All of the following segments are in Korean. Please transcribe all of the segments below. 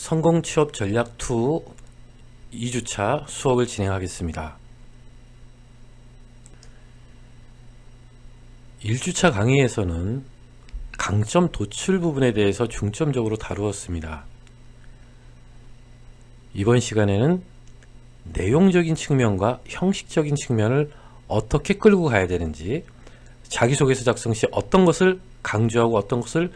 성공취업 전략 2 2주차 수업을 진행하겠습니다. 1주차 강의에서는 강점 도출 부분에 대해서 중점적으로 다루었습니다. 이번 시간에는 내용적인 측면과 형식적인 측면을 어떻게 끌고 가야 되는지, 자기소개서 작성 시 어떤 것을 강조하고 어떤 것을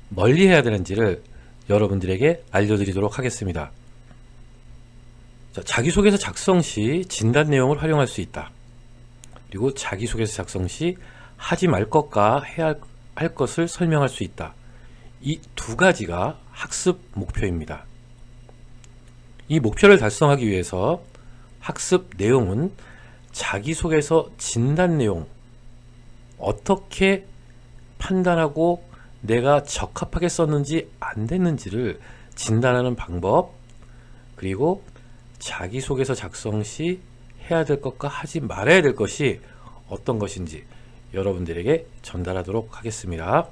멀리 해야 되는지를 여러분들에게 알려드리도록 하겠습니다. 자, 자기소개서 작성 시 진단 내용을 활용할 수 있다. 그리고 자기소개서 작성 시 하지 말 것과 해야 할 것을 설명할 수 있다. 이 두 가지가 학습 목표입니다. 이 목표를 달성하기 위해서 학습 내용은 자기소개서 진단 내용, 어떻게 판단하고 내가 적합하게 썼는지 안 됐는지를 진단하는 방법, 그리고 자기소개서 작성 시 해야 될 것과 하지 말아야 될 것이 어떤 것인지 여러분들에게 전달하도록 하겠습니다.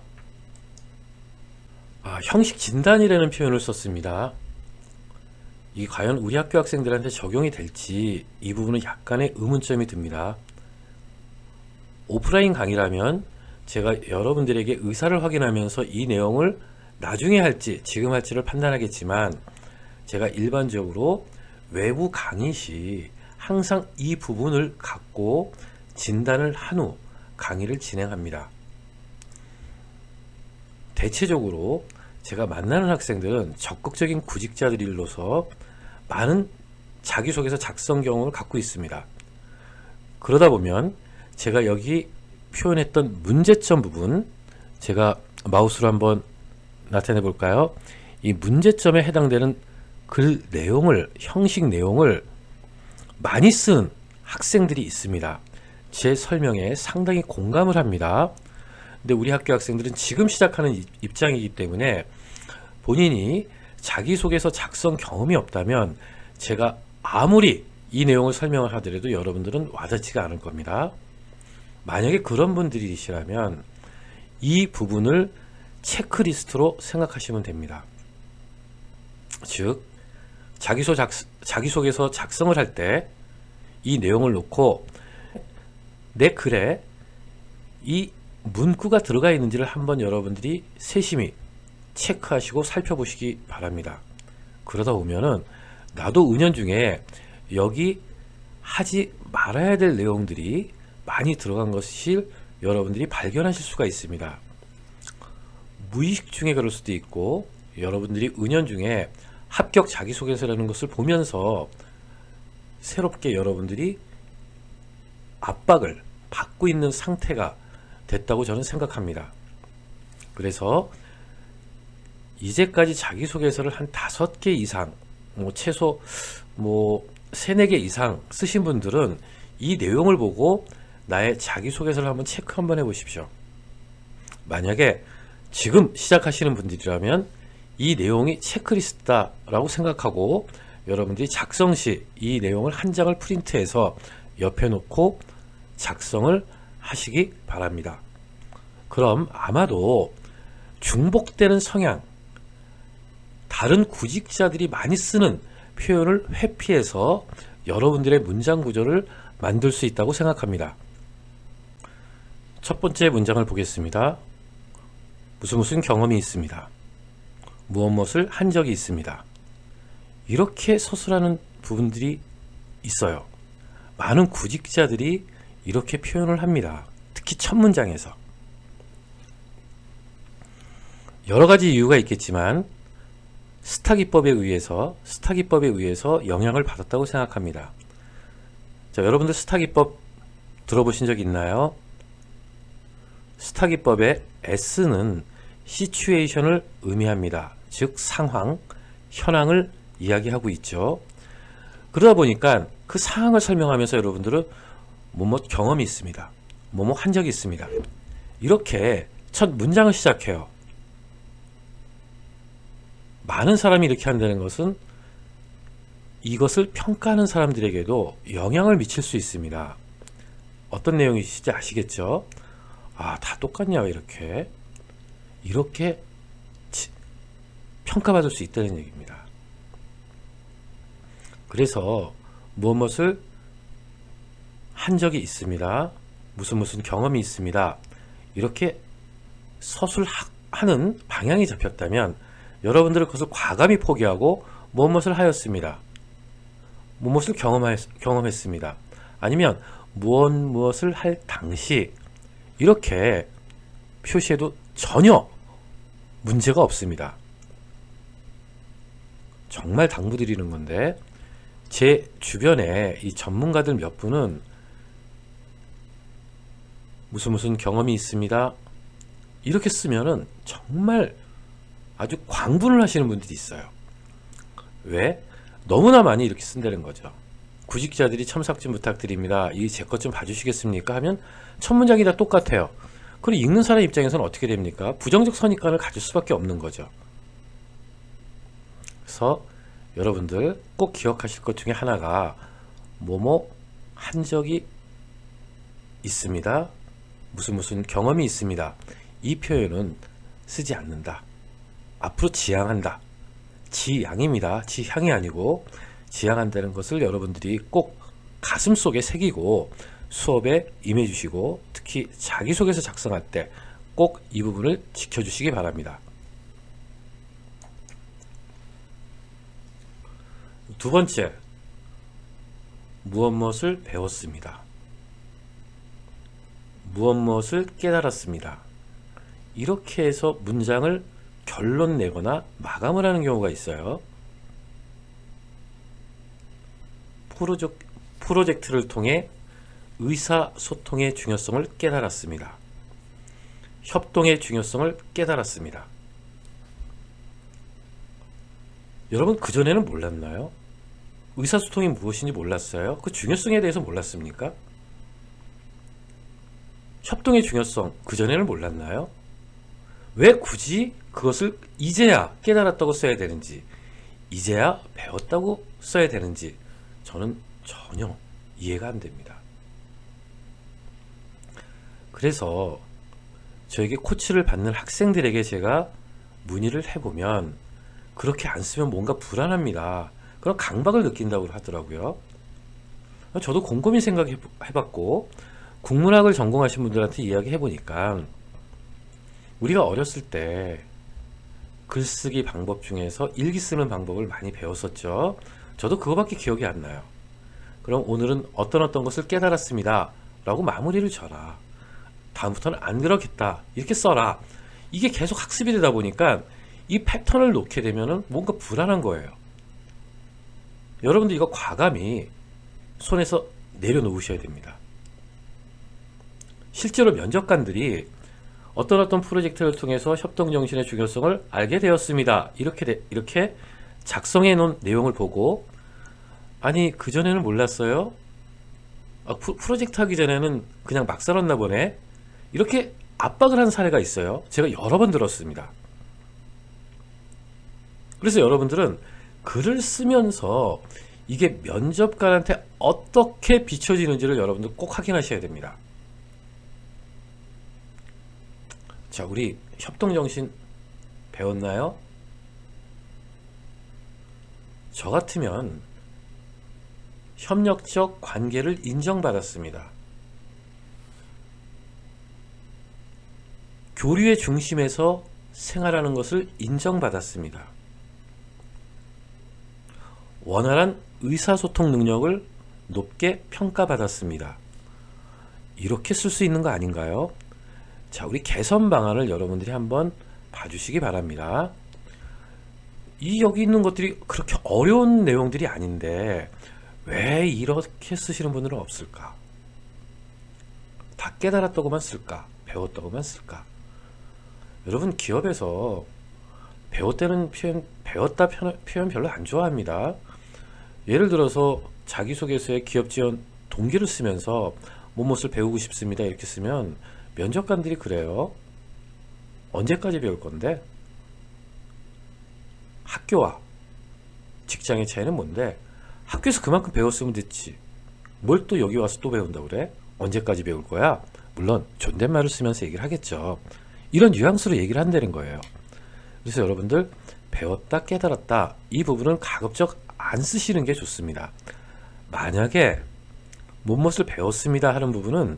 형식 진단이라는 표현을 썼습니다. 이 과연 우리 학교 학생들한테 적용이 될지 이 부분은 약간의 의문점이 듭니다. 오프라인 강의라면 제가 여러분들에게 의사를 확인하면서 이 내용을 나중에 할지 지금 할지를 판단하겠지만, 제가 일반적으로 외부 강의 시 항상 이 부분을 갖고 진단을 한 후 강의를 진행합니다. 대체적으로 제가 만나는 학생들은 적극적인 구직자들로서 많은 자기소개서 작성 경험을 갖고 있습니다. 그러다 보면 제가 여기 표현했던 문제점 부분, 제가 마우스로 한번 나타내 볼까요? 이 문제점에 해당되는 글 내용을, 형식 내용을 많이 쓴 학생들이 있습니다. 제 설명에 상당히 공감을 합니다. 근데 우리 학교 학생들은 지금 시작하는 입장이기 때문에 본인이 자기소개서 작성 경험이 없다면 제가 아무리 이 내용을 설명을 하더라도 여러분들은 와닿지가 않을 겁니다. 만약에 그런 분들이시라면 이 부분을 체크리스트로 생각하시면 됩니다. 즉, 자기소개서 작성을 할 때 이 내용을 놓고 내 글에 이 문구가 들어가 있는지를 한번 여러분들이 세심히 체크하시고 살펴보시기 바랍니다. 그러다 보면은 나도 은연중에 여기 하지 말아야 될 내용들이 많이 들어간 것을 여러분들이 발견하실 수가 있습니다. 무의식 중에 그럴 수도 있고, 여러분들이 은연중에 합격 자기소개서라는 것을 보면서 새롭게 여러분들이 압박을 받고 있는 상태가 됐다고 저는 생각합니다. 그래서 이제까지 자기소개서를 한 5개 이상, 최소 3, 4개 이상 쓰신 분들은 이 내용을 보고 나의 자기소개서를 한번 체크 한번 해보십시오. 만약에 지금 시작하시는 분들이라면 이 내용이 체크리스트다라고 생각하고 여러분들이 작성 시 이 내용을 한 장을 프린트해서 옆에 놓고 작성을 하시기 바랍니다. 그럼 아마도 중복되는 성향, 다른 구직자들이 많이 쓰는 표현을 회피해서 여러분들의 문장 구조를 만들 수 있다고 생각합니다. 첫 번째 문장을 보겠습니다. 무슨 경험이 있습니다. 무엇을 한 적이 있습니다. 이렇게 서술하는 부분들이 있어요. 많은 구직자들이 이렇게 표현을 합니다. 특히 첫 문장에서. 여러 가지 이유가 있겠지만 스타 기법에 의해서 영향을 받았다고 생각합니다. 자, 여러분들 스타 기법 들어보신 적 있나요? 스타 기법의 S는 시츄에이션을 의미합니다. 즉 상황, 현황을 이야기하고 있죠. 그러다 보니까 그 상황을 설명하면서 여러분들은 뭐뭐 경험이 있습니다. 뭐뭐 한 적이 있습니다. 이렇게 첫 문장을 시작해요. 많은 사람이 이렇게 한다는 것은 이것을 평가하는 사람들에게도 영향을 미칠 수 있습니다. 어떤 내용이신지 아시겠죠? 다 똑같냐, 이렇게 평가받을 수 있다는 얘기입니다. 그래서 무엇을 한 적이 있습니다. 무슨 경험이 있습니다. 이렇게 서술하는 방향이 잡혔다면 여러분들은 그것을 과감히 포기하고 무엇을 하였습니다. 무엇을 경험했습니다. 아니면 무엇을 할 당시 이렇게 표시해도 전혀 문제가 없습니다. 정말 당부드리는 건데 제 주변에 이 전문가들 몇 분은 무슨 경험이 있습니다. 이렇게 쓰면은 정말 아주 광분을 하시는 분들이 있어요. 왜? 너무나 많이 이렇게 쓴다는 거죠. 구직자들이 첨삭 좀 부탁드립니다. 이 제 것 좀 봐주시겠습니까? 하면 첫 문장이 다 똑같아요. 그리고 읽는 사람 입장에서는 어떻게 됩니까? 부정적 선입관을 가질 수밖에 없는 거죠. 그래서 여러분들 꼭 기억하실 것 중에 하나가 뭐뭐 한 적이 있습니다. 무슨 경험이 있습니다. 이 표현은 쓰지 않는다. 앞으로 지향한다. 지향입니다. 지향이 아니고 지향한다는 것을 여러분들이 꼭 가슴속에 새기고 수업에 임해 주시고 특히 자기소개서 작성할 때 꼭 이 부분을 지켜주시기 바랍니다. 두 번째, 무엇을 배웠습니다. 무엇을 깨달았습니다. 이렇게 해서 문장을 결론 내거나 마감을 하는 경우가 있어요. 프로젝트를 통해 의사소통의 중요성을 깨달았습니다. 협동의 중요성을 깨달았습니다. 여러분 그전에는 몰랐나요? 의사소통이 무엇인지 몰랐어요? 그 중요성에 대해서 몰랐습니까? 협동의 중요성 그전에는 몰랐나요? 왜 굳이 그것을 이제야 깨달았다고 써야 되는지, 이제야 배웠다고 써야 되는지 저는 전혀 이해가 안 됩니다. 그래서 저에게 코치를 받는 학생들에게 제가 문의를 해보면 그렇게 안 쓰면 뭔가 불안합니다. 그런 강박을 느낀다고 하더라고요. 저도 곰곰이 생각해봤고 국문학을 전공하신 분들한테 이야기해보니까 우리가 어렸을 때 글쓰기 방법 중에서 일기 쓰는 방법을 많이 배웠었죠. 저도 그거밖에 기억이 안 나요. 그럼 오늘은 어떤 것을 깨달았습니다 라고 마무리를 져라. 다음부터는 안 그러겠다 이렇게 써라. 이게 계속 학습이 되다 보니까 이 패턴을 놓게 되면 뭔가 불안한 거예요. 여러분들 이거 과감히 손에서 내려놓으셔야 됩니다. 실제로 면접관들이 어떤 프로젝트를 통해서 협동정신의 중요성을 알게 되었습니다. 이렇게 작성해 놓은 내용을 보고 아니 그전에는 몰랐어요? 프로젝트 하기 전에는 그냥 막 살았나 보네? 이렇게 압박을 한 사례가 있어요. 제가 여러 번 들었습니다. 그래서 여러분들은 글을 쓰면서 이게 면접관한테 어떻게 비춰지는지를 여러분들 꼭 확인하셔야 됩니다. 자, 우리 협동정신 배웠나요? 저 같으면 협력적 관계를 인정받았습니다. 교류의 중심에서 생활하는 것을 인정받았습니다. 원활한 의사소통 능력을 높게 평가받았습니다. 이렇게 쓸 수 있는 거 아닌가요? 자, 우리 개선 방안을 여러분들이 한번 봐주시기 바랍니다. 여기 있는 것들이 그렇게 어려운 내용들이 아닌데 왜 이렇게 쓰시는 분들은 없을까? 다 깨달았다고만 쓸까? 배웠다고만 쓸까? 여러분 기업에서 배웠다는 배웠다 표현 별로 안 좋아합니다. 예를 들어서 자기소개서에 기업 지원 동기를 쓰면서 무엇을 배우고 싶습니다 이렇게 쓰면 면접관들이 그래요. 언제까지 배울 건데? 학교와 직장의 차이는 뭔데? 학교에서 그만큼 배웠으면 됐지. 뭘 또 여기 와서 또 배운다고 그래? 언제까지 배울 거야? 물론 존댓말을 쓰면서 얘기를 하겠죠. 이런 뉘앙스로 얘기를 한다는 거예요. 그래서 여러분들 배웠다 깨달았다 이 부분은 가급적 안 쓰시는 게 좋습니다. 만약에 못못을 배웠습니다 하는 부분은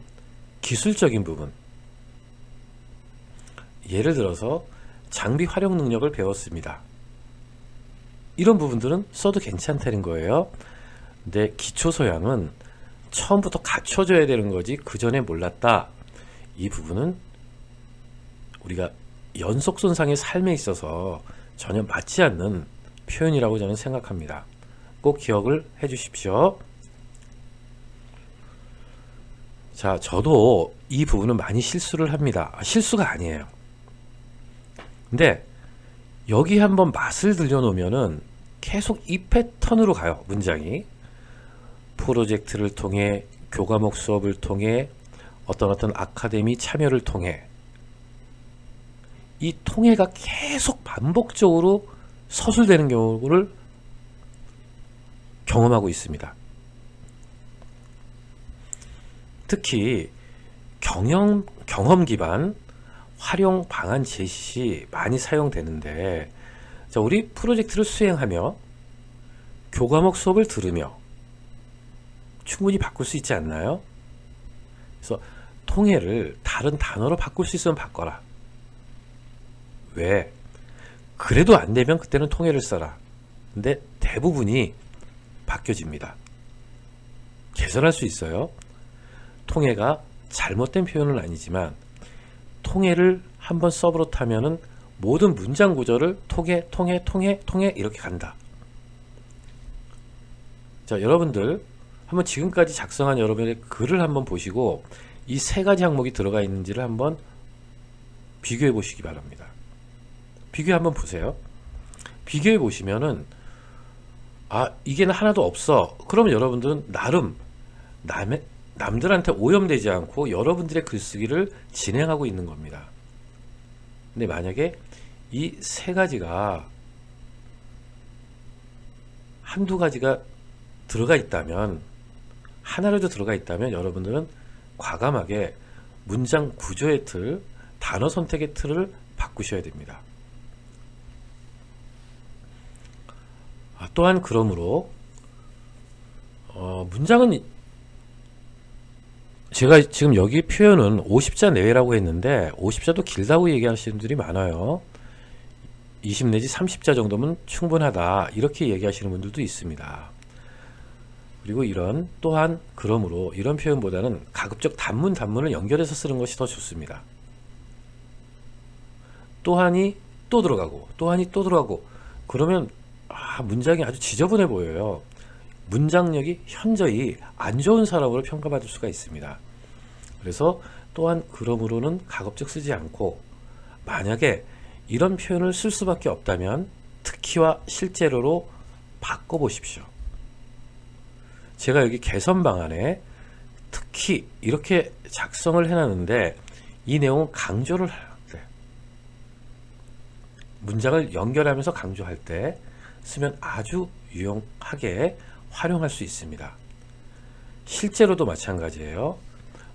기술적인 부분, 예를 들어서 장비 활용 능력을 배웠습니다, 이런 부분들은 써도 괜찮다는 거예요. 근데 기초 소양은 처음부터 갖춰져야 되는 거지 그 전에 몰랐다, 이 부분은 우리가 연속선상의 삶에 있어서 전혀 맞지 않는 표현이라고 저는 생각합니다. 꼭 기억을 해 주십시오. 자, 저도 이 부분은 많이 실수를 합니다. 실수가 아니에요. 근데 여기 한번 맛을 들여놓으면은 계속 이 패턴으로 가요. 문장이 프로젝트를 통해, 교과목 수업을 통해, 어떤 아카데미 참여를 통해, 이 통해가 계속 반복적으로 서술되는 경우를 경험하고 있습니다. 특히 경험 기반 활용 방안 제시 시 많이 사용되는데, 자, 우리 프로젝트를 수행하며 교과목 수업을 들으며 충분히 바꿀 수 있지 않나요? 그래서 통해를 다른 단어로 바꿀 수 있으면 바꿔라. 왜? 그래도 안 되면 그때는 통해를 써라. 근데 대부분이 바뀌어집니다. 개선할 수 있어요. 통해가 잘못된 표현은 아니지만 통해를 한번 써버릇하면은 모든 문장 구조를 통해 이렇게 간다. 자, 여러분들 한번 지금까지 작성한 여러분의 글을 한번 보시고 이 세 가지 항목이 들어가 있는지를 한번 비교해 보시기 바랍니다. 비교 한번 보세요. 비교해 보시면은 이게 하나도 없어. 그러면 여러분들은 나름 남들한테 오염되지 않고 여러분들의 글쓰기를 진행하고 있는 겁니다. 근데 만약에 이 세 가지가 한두 가지가 들어가 있다면, 하나라도 들어가 있다면 여러분들은 과감하게 문장 구조의 틀, 단어 선택의 틀을 바꾸셔야 됩니다. 또한 그러므로 문장은 제가 지금 여기 표현은 50자 내외라고 했는데 50자도 길다고 얘기하시는 분들이 많아요. 20 내지 30자 정도면 충분하다 이렇게 얘기하시는 분들도 있습니다. 그리고 또한 그러므로 이런 표현보다는 가급적 단문을 연결해서 쓰는 것이 더 좋습니다. 또한이 또 들어가고 또한이 또 들어가고 그러면 문장이 아주 지저분해 보여요. 문장력이 현저히 안 좋은 사람으로 평가받을 수가 있습니다. 그래서 또한 그러므로는 가급적 쓰지 않고, 만약에 이런 표현을 쓸 수밖에 없다면 특히와 실제로로 바꿔보십시오. 제가 여기 개선 방안에 특히 이렇게 작성을 해놨는데 이 내용은 강조를 해요. 문장을 연결하면서 강조할 때 쓰면 아주 유용하게 활용할 수 있습니다. 실제로도 마찬가지예요.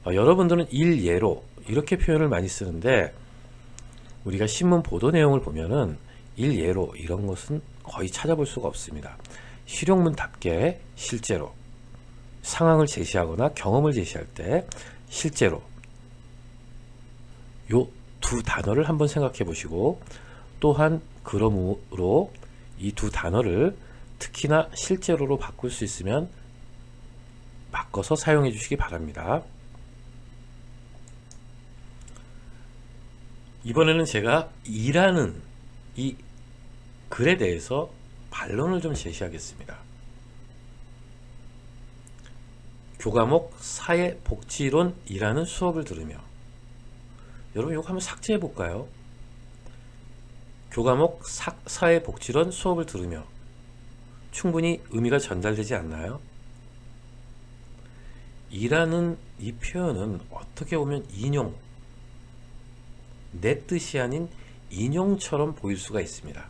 여러분들은 일예로 이렇게 표현을 많이 쓰는데 우리가 신문 보도 내용을 보면은 일예로 이런 것은 거의 찾아볼 수가 없습니다. 실용문답게 실제로 상황을 제시하거나 경험을 제시할 때 실제로 요 두 단어를 한번 생각해 보시고, 또한 그러므로 이 두 단어를 특히나 실제로로 바꿀 수 있으면 바꿔서 사용해 주시기 바랍니다. 이번에는 제가 이라는 이 글에 대해서 반론을 좀 제시하겠습니다. 교과목 사회복지론이라는 수업을 들으며, 여러분 이거 한번 삭제해 볼까요? 교과목 사회복지론 수업을 들으며 충분히 의미가 전달되지 않나요? 이라는 이 표현은 어떻게 보면 인용, 내 뜻이 아닌 인용처럼 보일 수가 있습니다.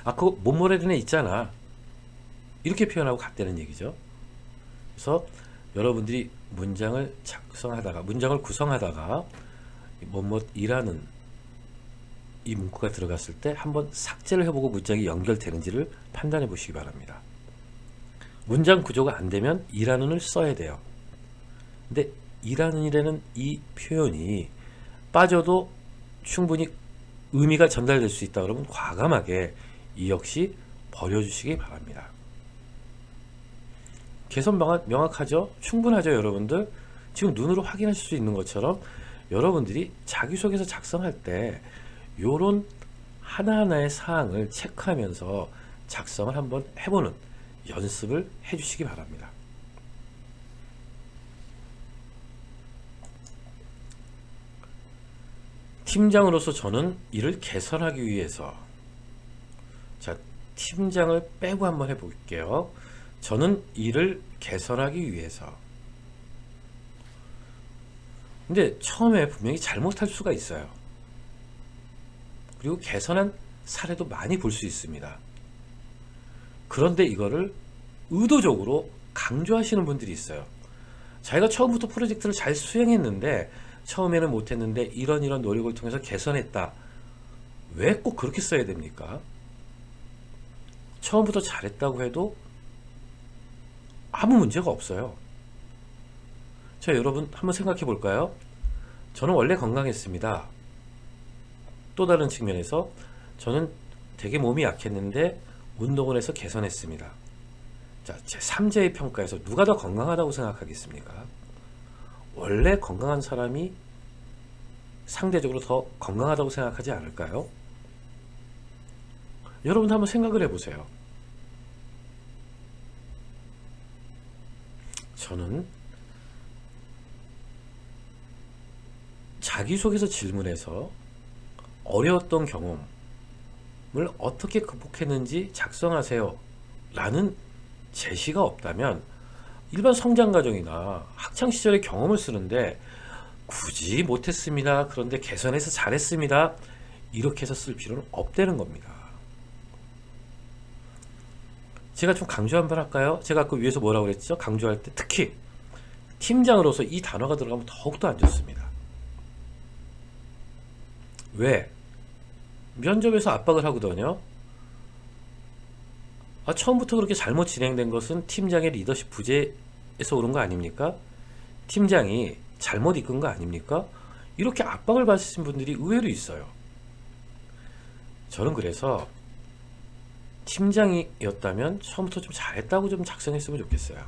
그거 못모래는 애 있잖아, 이렇게 표현하고 같다는 얘기죠. 그래서 여러분들이 문장을 구성하다가 뭐뭐이라는 이 문구가 들어갔을 때 한번 삭제를 해보고 문장이 연결되는지를 판단해 보시기 바랍니다. 문장 구조가 안 되면 이라는을 써야 돼요. 근데 이라는 일에는 이 표현이 빠져도 충분히 의미가 전달될 수 있다 그러면 과감하게 이 역시 버려주시기 바랍니다. 개선 방안 명확하죠? 충분하죠, 여러분들? 지금 눈으로 확인하실 수 있는 것처럼 여러분들이 자기소개서 작성할 때 요런 하나하나의 사항을 체크하면서 작성을 한번 해보는 연습을 해주시기 바랍니다. 팀장으로서 저는 이를 개선하기 위해서, 자, 팀장을 빼고 한번 해볼게요. 저는 이를 개선하기 위해서. 근데 처음에 분명히 잘못할 수가 있어요. 그리고 개선한 사례도 많이 볼 수 있습니다. 그런데 이거를 의도적으로 강조하시는 분들이 있어요. 자기가 처음부터 프로젝트를 잘 수행했는데 처음에는 못했는데 이런 노력을 통해서 개선했다. 왜 꼭 그렇게 써야 됩니까? 처음부터 잘했다고 해도 아무 문제가 없어요. 자, 여러분 한번 생각해 볼까요? 저는 원래 건강했습니다. 또 다른 측면에서 저는 되게 몸이 약했는데 운동을 해서 개선했습니다. 자, 제 3자의 평가에서 누가 더 건강하다고 생각하겠습니까? 원래 건강한 사람이 상대적으로 더 건강하다고 생각하지 않을까요? 여러분 한번 생각을 해보세요. 저는 자기소개서 질문에서 어려웠던 경험을 어떻게 극복했는지 작성하세요 라는 제시가 없다면 일반 성장과정이나 학창시절의 경험을 쓰는데 굳이 못했습니다, 그런데 개선해서 잘했습니다, 이렇게 해서 쓸 필요는 없다는 겁니다. 제가 좀 강조 한번 할까요? 제가 아까 위에서 뭐라고 그랬죠? 강조할 때 특히 팀장으로서 이 단어가 들어가면 더욱더 안 좋습니다. 왜? 면접에서 압박을 하거든요. 처음부터 그렇게 잘못 진행된 것은 팀장의 리더십 부재에서 오는 거 아닙니까? 팀장이 잘못 이끈 거 아닙니까? 이렇게 압박을 받으신 분들이 의외로 있어요. 저는 그래서 팀장이었다면 처음부터 좀 잘했다고 좀 작성했으면 좋겠어요.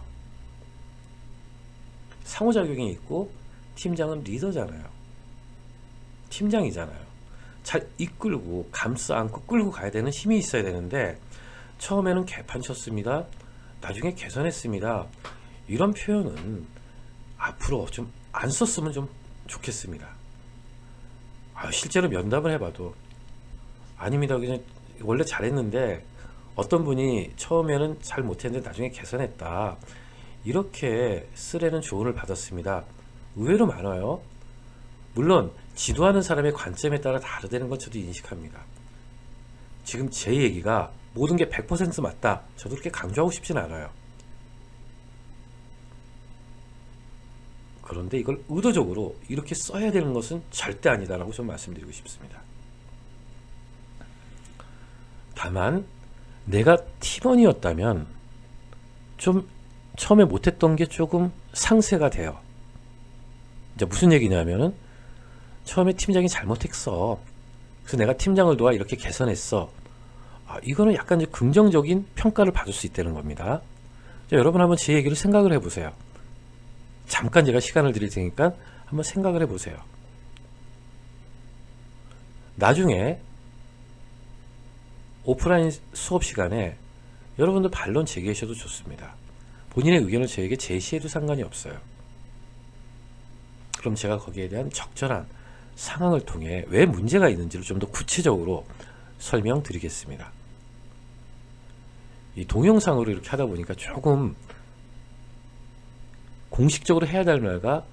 상호작용이 있고 팀장은 리더잖아요. 팀장이잖아요. 잘 이끌고 감싸 안고 끌고 가야 되는 힘이 있어야 되는데 처음에는 개판 쳤습니다, 나중에 개선했습니다, 이런 표현은 앞으로 좀 안 썼으면 좀 좋겠습니다. 실제로 면담을 해봐도 아닙니다, 그냥 원래 잘했는데 어떤 분이 처음에는 잘 못했는데 나중에 개선했다, 이렇게 쓰라는 조언을 받았습니다. 의외로 많아요. 물론 지도하는 사람의 관점에 따라 다르다는 건 저도 인식합니다. 지금 제 얘기가 모든 게 100% 맞다, 저도 그렇게 강조하고 싶진 않아요. 그런데 이걸 의도적으로 이렇게 써야 되는 것은 절대 아니다라고 좀 말씀드리고 싶습니다. 다만 내가 팀원이었다면 좀 처음에 못했던 게 조금 상쇄가 돼요. 이제 무슨 얘기냐면은 처음에 팀장이 잘못했어, 그래서 내가 팀장을 도와 이렇게 개선했어, 이거는 약간 이제 긍정적인 평가를 받을 수 있다는 겁니다. 자, 여러분 한번 제 얘기를 생각을 해보세요. 잠깐 제가 시간을 드릴 테니까 한번 생각을 해보세요. 나중에 오프라인 수업 시간에 여러분들 반론 제기하셔도 좋습니다. 본인의 의견을 저에게 제시해도 상관이 없어요. 그럼 제가 거기에 대한 적절한 상황을 통해 왜 문제가 있는지를 좀 더 구체적으로 설명드리겠습니다. 이 동영상으로 이렇게 하다 보니까 조금 공식적으로 해야 될 말과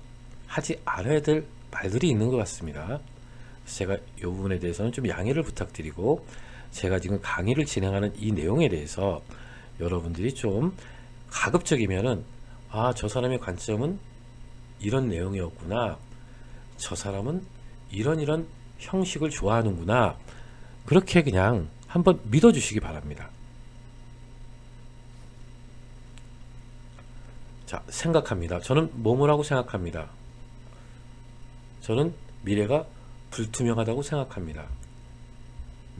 하지 않아야 될 말들이 있는 것 같습니다. 제가 이 부분에 대해서는 좀 양해를 부탁드리고, 제가 지금 강의를 진행하는 이 내용에 대해서 여러분들이 좀 가급적이면은 저 사람의 관점은 이런 내용이었구나, 저 사람은 이런 형식을 좋아하는구나. 그렇게 그냥 한번 믿어주시기 바랍니다. 자, 생각합니다. 저는 뭐뭐라고 생각합니다. 저는 미래가 불투명하다고 생각합니다.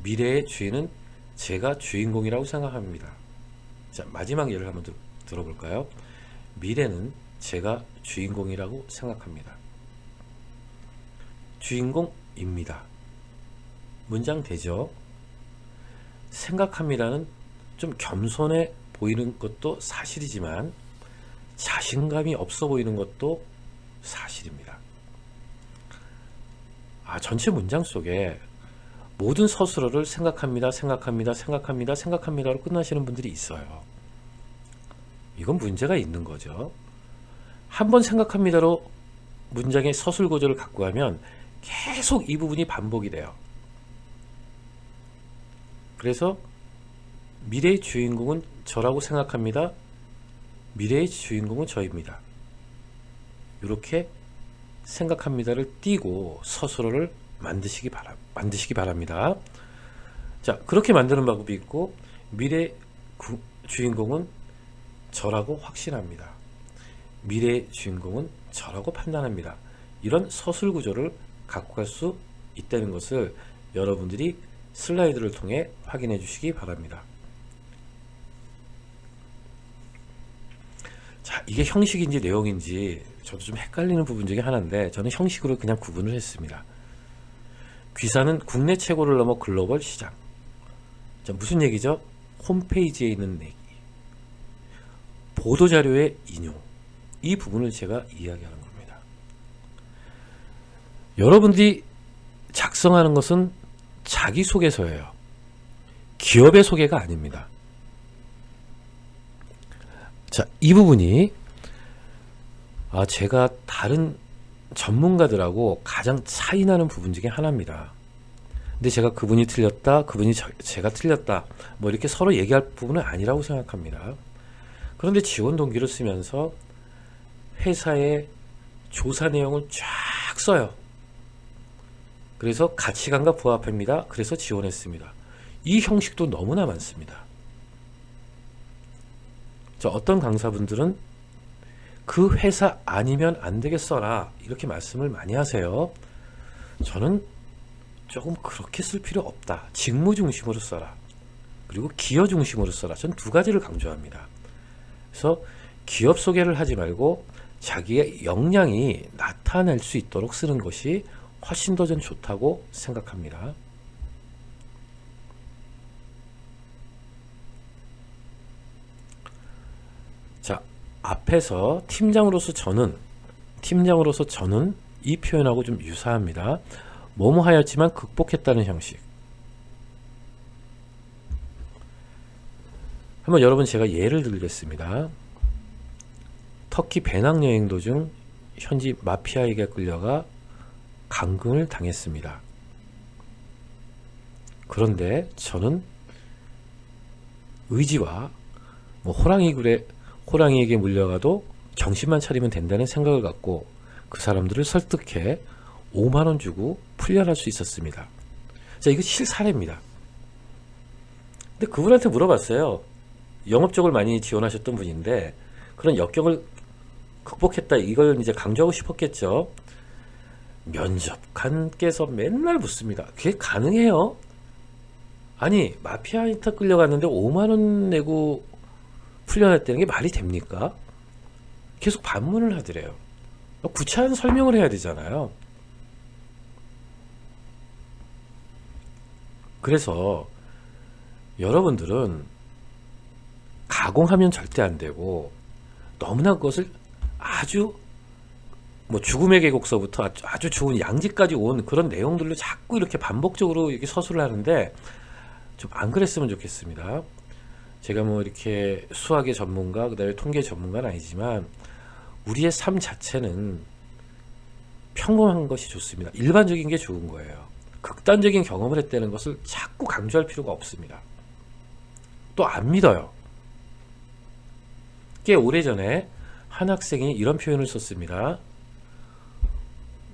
미래의 주인은 제가 주인공이라고 생각합니다. 자, 마지막 예를 한번 들어볼까요? 미래는 제가 주인공이라고 생각합니다. 주인공입니다. 문장 되죠? 생각합니다는 좀 겸손해 보이는 것도 사실이지만 자신감이 없어 보이는 것도 사실입니다. 전체 문장 속에 모든 서술어를 생각합니다, 생각합니다, 생각합니다, 생각합니다로 끝나시는 분들이 있어요. 이건 문제가 있는 거죠. 한번 생각합니다로 문장의 서술 구조를 갖고 하면 계속 이 부분이 반복이 돼요. 그래서 미래의 주인공은 저라고 생각합니다. 미래의 주인공은 저입니다. 이렇게 생각합니다를 띄고 서술어를 만드시기 바랍니다. 자, 그렇게 만드는 방법이 있고, 미래의 주인공은 저라고 확신합니다. 미래의 주인공은 저라고 판단합니다. 이런 서술 구조를 갖고 갈 수 있다는 것을 여러분들이 슬라이드를 통해 확인해 주시기 바랍니다. 자, 이게 형식인지 내용인지 저도 좀 헷갈리는 부분 중에 하나인데, 저는 형식으로 그냥 구분을 했습니다. 귀사는 국내 최고를 넘어 글로벌 시장. 자, 무슨 얘기죠? 홈페이지에 있는 내기, 보도자료의 인용, 이 부분을 제가 이야기하는 겁니다. 여러분들이 작성하는 것은 자기소개서예요. 기업의 소개가 아닙니다. 자, 이 부분이 제가 다른 전문가들하고 가장 차이나는 부분 중에 하나입니다. 근데 제가 그분이 틀렸다, 그분이 제가 틀렸다, 뭐 이렇게 서로 얘기할 부분은 아니라고 생각합니다. 그런데 지원 동기를 쓰면서 회사의 조사 내용을 쫙 써요. 그래서 가치관과 부합합니다. 그래서 지원했습니다. 이 형식도 너무나 많습니다. 어떤 강사분들은 그 회사 아니면 안 되겠어라, 이렇게 말씀을 많이 하세요. 저는 조금 그렇게 쓸 필요 없다. 직무 중심으로 써라. 그리고 기여 중심으로 써라. 전 두 가지를 강조합니다. 그래서 기업 소개를 하지 말고 자기의 역량이 나타낼 수 있도록 쓰는 것이 훨씬 더 전 좋다고 생각합니다. 자, 앞에서 팀장으로서 저는 이 표현하고 좀 유사합니다. 뭐뭐 하였지만 극복했다는 형식. 한번 여러분 제가 예를 들겠습니다. 터키 배낭여행 도중 현지 마피아에게 끌려가 감금을 당했습니다. 그런데 저는 의지와 호랑이에게 물려가도 정신만 차리면 된다는 생각을 갖고 그 사람들을 설득해 5만원 주고 풀려날 수 있었습니다. 자, 이거 실사례입니다. 근데 그분한테 물어봤어요. 영업 쪽을 많이 지원하셨던 분인데 그런 역경을 극복했다, 이걸 이제 강조하고 싶었겠죠. 면접관께서 맨날 묻습니다. 그게 가능해요? 아니, 마피아한테 끌려갔는데 5만원 내고 풀려났다는 게 말이 됩니까? 계속 반문을 하더래요. 구체한 설명을 해야 되잖아요. 그래서 여러분들은 가공하면 절대 안 되고, 너무나 그것을 아주 죽음의 계곡서부터 아주 좋은 양지까지 온 그런 내용들로 자꾸 이렇게 반복적으로 이렇게 서술을 하는데 좀 안 그랬으면 좋겠습니다. 제가 이렇게 수학의 전문가, 그 다음에 통계 전문가는 아니지만 우리의 삶 자체는 평범한 것이 좋습니다. 일반적인 게 좋은 거예요. 극단적인 경험을 했다는 것을 자꾸 강조할 필요가 없습니다. 또 안 믿어요. 꽤 오래전에 한 학생이 이런 표현을 썼습니다.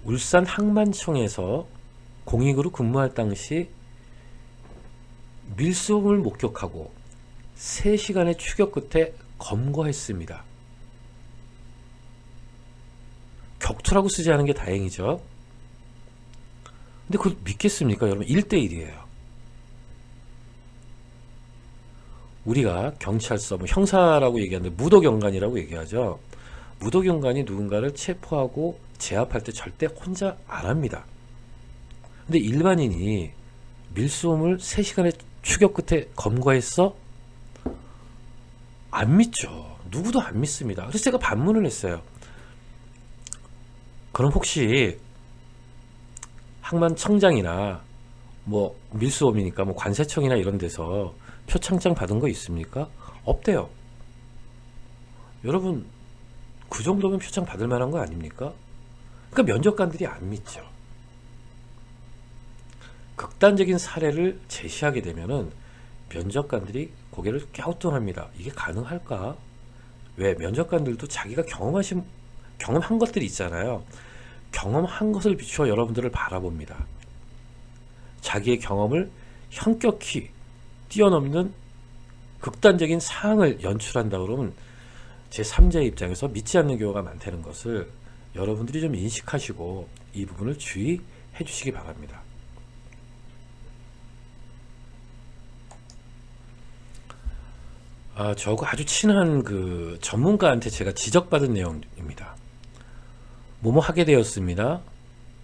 울산 항만청에서 공익으로 근무할 당시 밀수범을 목격하고 3시간의 추격 끝에 검거했습니다. 격투라고 쓰지 않은 게 다행이죠. 근데 그걸 믿겠습니까? 여러분 1대1이에요. 우리가 경찰서, 형사라고 얘기하는데 무도경관이라고 얘기하죠. 무도경관이 누군가를 체포하고 제압할 때 절대 혼자 안 합니다. 근데 일반인이 밀수범을 3시간의 추격 끝에 검거했어? 안 믿죠. 누구도 안 믿습니다. 그래서 제가 반문을 했어요. 그럼 혹시 항만청장이나 밀수범이니까 관세청이나 이런 데서 표창장 받은 거 있습니까? 없대요. 여러분 그 정도면 표창 받을 만한 거 아닙니까? 그러니까 면접관들이 안 믿죠. 극단적인 사례를 제시하게 되면은 면접관들이 고개를 갸우뚱합니다. 이게 가능할까? 왜? 면접관들도 자기가 경험한 것들이 있잖아요. 경험한 것을 비추어 여러분들을 바라봅니다. 자기의 경험을 현격히 뛰어넘는 극단적인 사항을 연출한다 그러면 제3자의 입장에서 믿지 않는 경우가 많다는 것을 여러분들이 좀 인식하시고 이 부분을 주의해 주시기 바랍니다. 저하고 아주 친한 그 전문가한테 제가 지적받은 내용입니다. 뭐뭐 하게 되었습니다.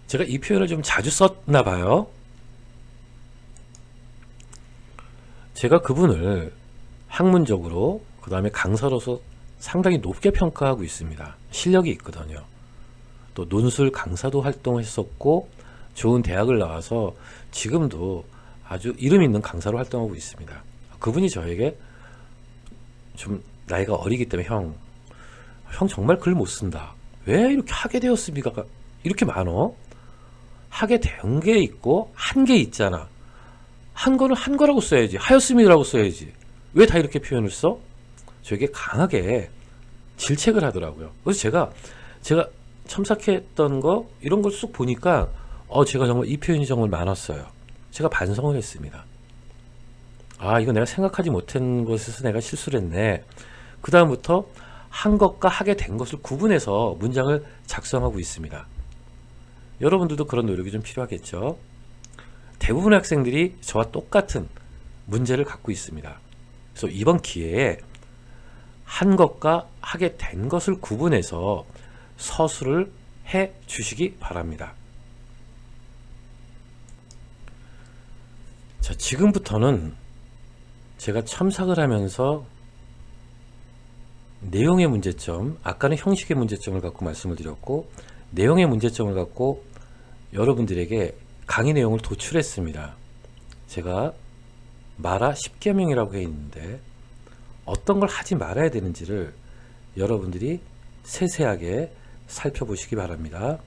제가 이 표현을 좀 자주 썼나 봐요. 제가 그분을 학문적으로 그 다음에 강사로서 상당히 높게 평가하고 있습니다. 실력이 있거든요. 또 논술 강사도 활동했었고 좋은 대학을 나와서 지금도 아주 이름 있는 강사로 활동하고 있습니다. 그분이 저에게 좀 나이가 어리기 때문에 형 정말 글 못 쓴다. 왜 이렇게 하게 되었습니까? 이렇게 많어? 하게 된 게 있고 한 게 있잖아. 한 거는 한 거라고 써야지. 하였음이라고 써야지. 왜 다 이렇게 표현을 써? 저에게 강하게 질책을 하더라고요. 그래서 제가 첨삭했던 거 이런 걸 쑥 보니까 제가 정말 이 표현이 정말 많았어요. 제가 반성을 했습니다. 이거 내가 생각하지 못한 것에서 내가 실수를 했네. 그 다음부터 한 것과 하게 된 것을 구분해서 문장을 작성하고 있습니다. 여러분들도 그런 노력이 좀 필요하겠죠. 대부분의 학생들이 저와 똑같은 문제를 갖고 있습니다. 그래서 이번 기회에 한 것과 하게 된 것을 구분해서 서술을 해 주시기 바랍니다. 자, 지금부터는 제가 첨삭을 하면서 내용의 문제점, 아까는 형식의 문제점을 갖고 말씀을 드렸고 내용의 문제점을 갖고 여러분들에게 강의 내용을 도출했습니다. 제가 마라 10계명이라고 해 있는데 어떤 걸 하지 말아야 되는지를 여러분들이 세세하게 살펴보시기 바랍니다.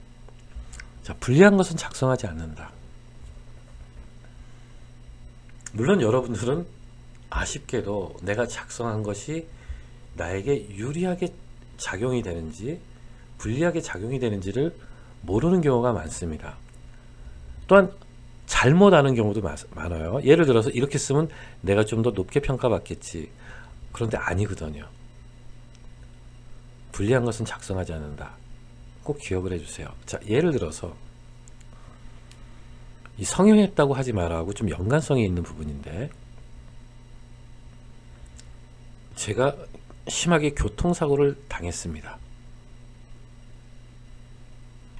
자, 불리한 것은 작성하지 않는다. 물론 여러분들은 아쉽게도 내가 작성한 것이 나에게 유리하게 작용이 되는지 불리하게 작용이 되는지를 모르는 경우가 많습니다. 또한 잘못하는 경우도 많아요. 예를 들어서 이렇게 쓰면 내가 좀 더 높게 평가받겠지. 그런데 아니거든요. 불리한 것은 작성하지 않는다. 꼭 기억을 해주세요. 자, 예를 들어서 이 성형했다고 하지 말라고 좀 연관성이 있는 부분인데 제가 심하게 교통사고를 당했습니다.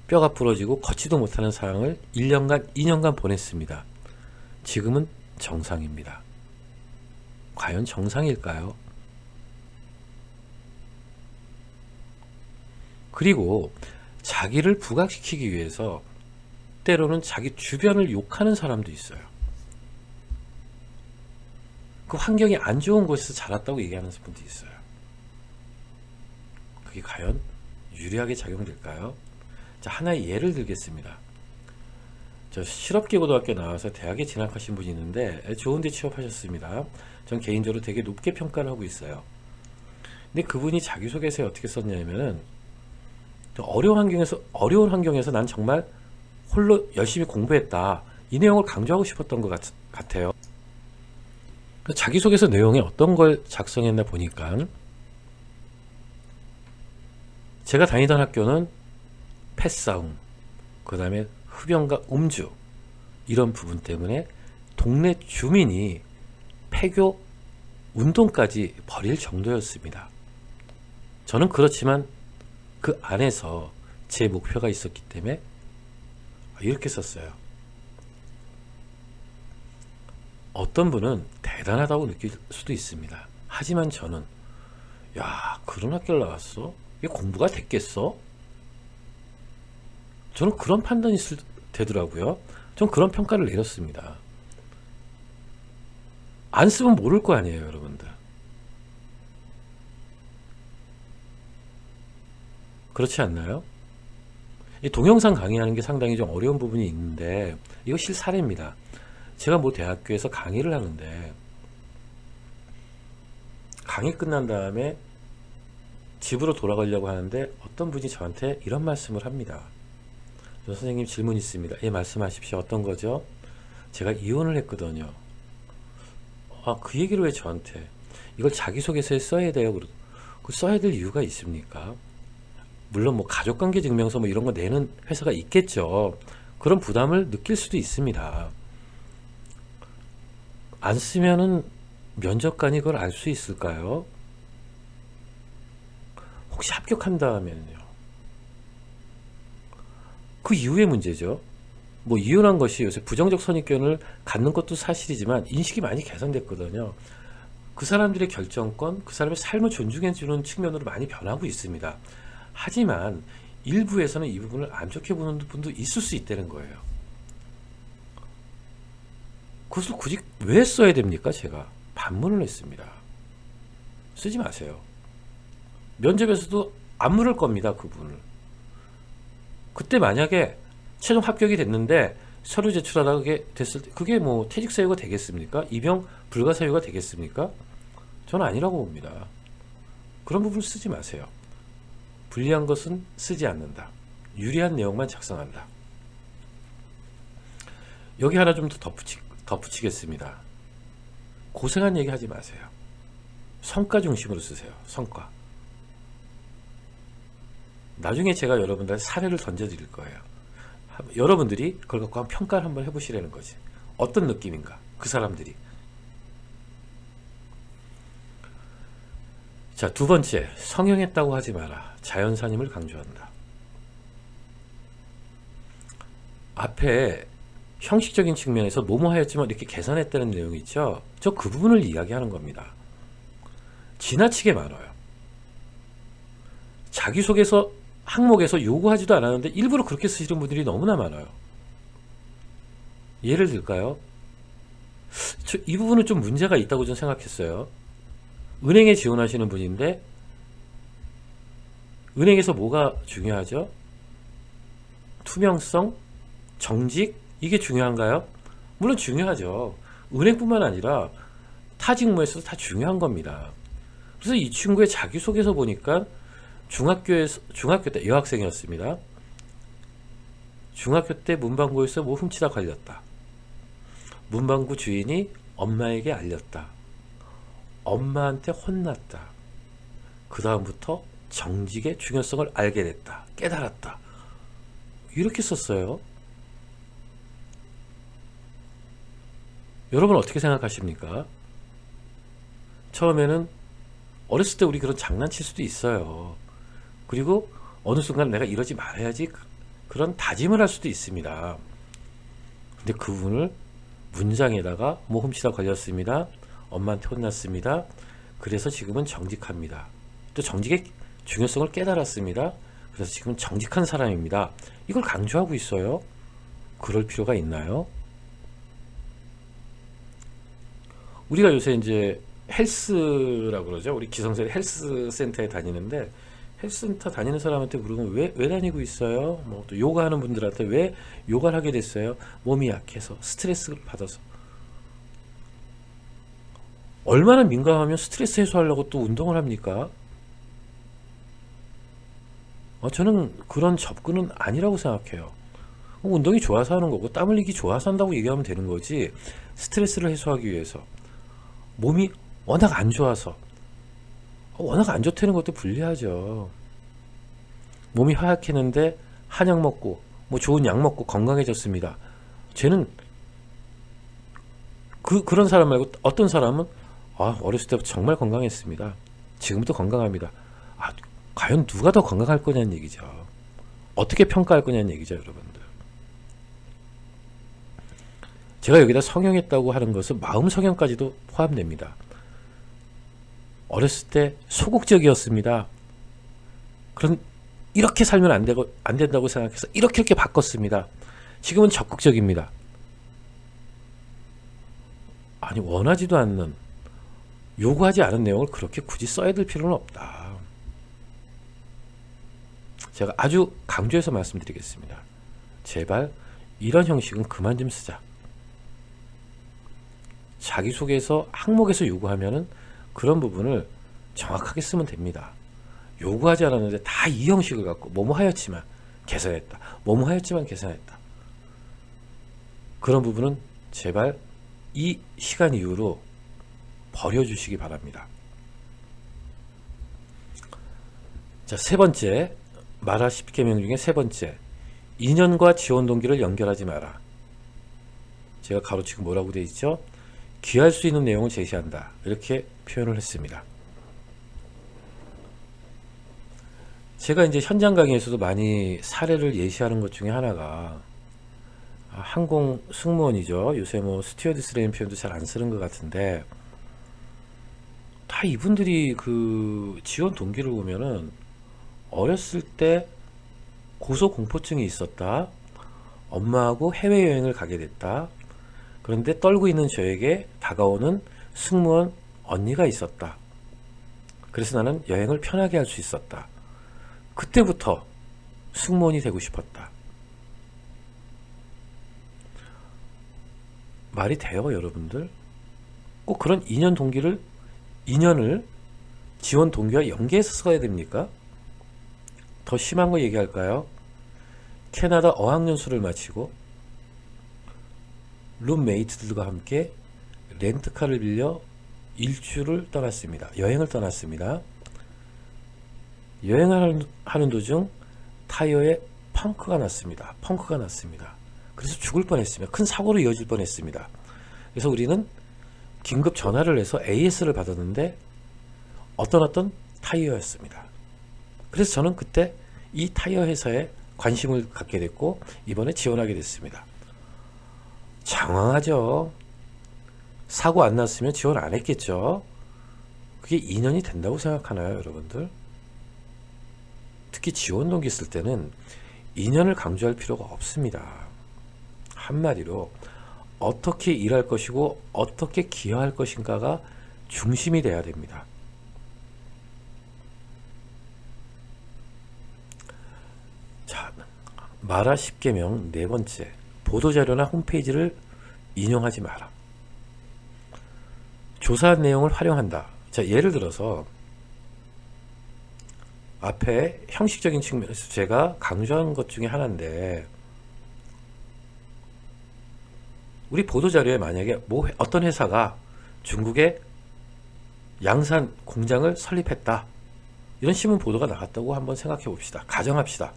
뼈가 부러지고 걷지도 못하는 상황을 1년간, 2년간 보냈습니다. 지금은 정상입니다. 과연 정상일까요? 그리고 자기를 부각시키기 위해서 때로는 자기 주변을 욕하는 사람도 있어요. 그 환경이 안 좋은 곳에서 자랐다고 얘기하는 분도 있어요. 그게 과연 유리하게 작용될까요? 자, 하나의 예를 들겠습니다. 저 실업계고등학교 나와서 대학에 진학하신 분이 있는데 좋은 데 취업하셨습니다. 전 개인적으로 되게 높게 평가를 하고 있어요. 근데 그분이 자기소개서에 어떻게 썼냐면은 어려운 환경에서 난 정말 홀로 열심히 공부했다. 이 내용을 강조하고 싶었던 것 같아요. 자기소개서 내용에 어떤 걸 작성했나 보니까 제가 다니던 학교는 펫싸움, 그 다음에 흡연과 음주 이런 부분 때문에 동네 주민이 폐교 운동까지 벌일 정도였습니다. 저는 그렇지만 그 안에서 제 목표가 있었기 때문에 이렇게 썼어요. 어떤 분은 대단하다고 느낄 수도 있습니다. 하지만 저는 야, 그런 학교를 나왔어? 이게 공부가 됐겠어? 저는 그런 판단이 되더라고요. 전 그런 평가를 내렸습니다. 안 쓰면 모를 거 아니에요, 여러분들. 그렇지 않나요? 이 동영상 강의하는 게 상당히 좀 어려운 부분이 있는데 이거 실사례입니다. 제가 뭐 대학교에서 강의를 하는데 강의 끝난 다음에 집으로 돌아가려고 하는데 어떤 분이 저한테 이런 말씀을 합니다. 선생님 질문 있습니다. 예, 말씀하십시오. 어떤 거죠? 제가 이혼을 했거든요. 아, 그 얘기를 왜 저한테? 이걸 자기소개서에 써야 돼요. 그 써야 될 이유가 있습니까? 물론 뭐 가족관계 증명서 뭐 이런 거 내는 회사가 있겠죠. 그런 부담을 느낄 수도 있습니다. 안 쓰면은 면접관이 그걸 알 수 있을까요? 혹시 합격한다면요. 그 이후의 문제죠. 뭐 이혼한 것이 요새 부정적 선입견을 갖는 것도 사실이지만 인식이 많이 개선됐거든요. 그 사람들의 결정권, 그 사람의 삶을 존중해주는 측면으로 많이 변하고 있습니다. 하지만 일부에서는 이 부분을 안 좋게 보는 분도 있을 수 있다는 거예요. 그것을 굳이 왜 써야 됩니까? 제가 반문을 했습니다. 쓰지 마세요. 면접에서도 안 물을 겁니다. 그분을. 그때 만약에 최종 합격이 됐는데 서류 제출하다가 그게 됐을 때 그게 뭐 퇴직 사유가 되겠습니까? 입영 불가 사유가 되겠습니까? 저는 아니라고 봅니다. 그런 부분을 쓰지 마세요. 불리한 것은 쓰지 않는다. 유리한 내용만 작성한다. 여기 하나 좀 더 덧붙이겠습니다. 고생한 얘기 하지 마세요. 성과 중심으로 쓰세요. 성과. 나중에 제가 여러분들한테 사례를 던져드릴 거예요. 여러분들이 그걸 갖고 평가를 한번 해보시라는 거지. 어떤 느낌인가? 그 사람들이. 자, 두 번째, 성형했다고 하지 마라. 자연산임을 강조한다. 앞에 형식적인 측면에서 뭐뭐하였지만 이렇게 개선했다는 내용이 있죠. 저 그 부분을 이야기하는 겁니다. 지나치게 많아요. 자기소개서 항목에서 요구하지도 않았는데 일부러 그렇게 쓰시는 분들이 너무나 많아요. 예를 들까요? 이 부분은 좀 문제가 있다고 저는 생각했어요. 은행에 지원하시는 분인데 은행에서 뭐가 중요하죠? 투명성, 정직, 이게 중요한가요? 물론 중요하죠. 은행뿐만 아니라 타 직무에서도 다 중요한 겁니다. 그래서 이 친구의 자기소개서 보니까 중학교 때 여학생이었습니다. 중학교 때 문방구에서 뭐 훔치다 걸렸다. 문방구 주인이 엄마에게 알렸다. 엄마한테 혼났다. 그 다음부터 정직의 중요성을 알게 됐다. 깨달았다. 이렇게 썼어요. 여러분 어떻게 생각하십니까? 처음에는 어렸을 때 우리 그런 장난칠 수도 있어요. 그리고 어느 순간 내가 이러지 말아야지 그런 다짐을 할 수도 있습니다. 근데 그분을 문장에다가 뭐 훔치다 걸렸습니다. 엄마한테 혼났습니다. 그래서 지금은 정직합니다. 또 정직의 중요성을 깨달았습니다. 그래서 지금 정직한 사람입니다. 이걸 강조하고 있어요. 그럴 필요가 있나요? 우리가 요새 이제 헬스라고 그러죠. 우리 기성세대 헬스센터에 다니는데 헬스센터 다니는 사람한테 물으면 왜 다니고 있어요? 뭐 또 요가 하는 분들한테 왜 요가를 하게 됐어요? 몸이 약해서 스트레스를 받아서. 얼마나 민감하면 스트레스 해소하려고 또 운동을 합니까? 저는 그런 접근은 아니라고 생각해요. 운동이 좋아서 하는 거고 땀 흘리기 좋아서 한다고 얘기하면 되는 거지. 스트레스를 해소하기 위해서 몸이 워낙 안 좋아서 워낙 안 좋다는 것도 불리하죠. 몸이 허약했는데 한약 먹고 뭐 좋은 약 먹고 건강해졌습니다. 쟤는 그런 사람 말고 어떤 사람은 어렸을 때부터 정말 건강했습니다. 지금도 건강합니다. 과연 누가 더 건강할 거냐는 얘기죠. 어떻게 평가할 거냐는 얘기죠, 여러분들. 제가 여기다 성형했다고 하는 것은 마음 성형까지도 포함됩니다. 어렸을 때 소극적이었습니다. 그런 이렇게 살면 안 된다고 생각해서 이렇게 바꿨습니다. 지금은 적극적입니다. 아니, 원하지도 않는, 요구하지 않은 내용을 그렇게 굳이 써야 될 필요는 없다. 제가 아주 강조해서 말씀드리겠습니다. 제발 이런 형식은 그만 좀 쓰자. 자기소개서 항목에서 요구하면은 그런 부분을 정확하게 쓰면 됩니다. 요구하지 않았는데 다 이 형식을 갖고 뭐뭐 하였지만 개선했다. 뭐뭐 하였지만 개선했다. 그런 부분은 제발 이 시간 이후로 버려주시기 바랍니다. 자, 세 번째, 마라 10계명 중에 세 번째, 인연과 지원 동기를 연결하지 마라. 제가 가로치고 뭐라고 되어 있죠? 귀할 수 있는 내용을 제시한다. 이렇게 표현을 했습니다. 제가 이제 현장 강의에서도 많이 사례를 예시하는 것 중에 하나가 항공 승무원이죠. 요새 뭐 스튜어디스라는 표현도 잘 안 쓰는 것 같은데, 다 이분들이 그 지원 동기를 보면은 어렸을 때 고소공포증이 있었다. 엄마하고 해외여행을 가게 됐다. 그런데 떨고 있는 저에게 다가오는 승무원 언니가 있었다. 그래서 나는 여행을 편하게 할 수 있었다. 그때부터 승무원이 되고 싶었다. 말이 돼요, 여러분들? 꼭 그런 인연을 지원 동기와 연계해서 써야 됩니까? 더 심한 거 얘기할까요? 캐나다 어학연수를 마치고 룸메이트들과 함께 렌트카를 빌려 일주를 떠났습니다. 여행을 떠났습니다. 여행하는 도중 타이어에 펑크가 났습니다. 그래서 죽을 뻔했습니다. 큰 사고로 이어질 뻔했습니다. 그래서 우리는 긴급 전화를 해서 AS를 받았는데 어떤 타이어였습니다. 그래서 저는 그때 이 타이어 회사에 관심을 갖게 됐고 이번에 지원하게 됐습니다. 장황하죠. 사고 안 났으면 지원 안 했겠죠. 그게 인연이 된다고 생각하나요, 여러분들? 특히 지원 동기 쓸 때는 인연을 강조할 필요가 없습니다. 한마디로 어떻게 일할 것이고 어떻게 기여할 것인가가 중심이 돼야 됩니다. 자, 마라 10계명 네 번째, 보도자료나 홈페이지를 인용하지 마라. 조사한 내용을 활용한다. 자, 예를 들어서 앞에 형식적인 측면에서 제가 강조한 것 중에 하나인데, 우리 보도자료에 만약에 어떤 회사가 중국에 양산 공장을 설립했다, 이런 신문 보도가 나갔다고 한번 생각해 봅시다. 가정합시다.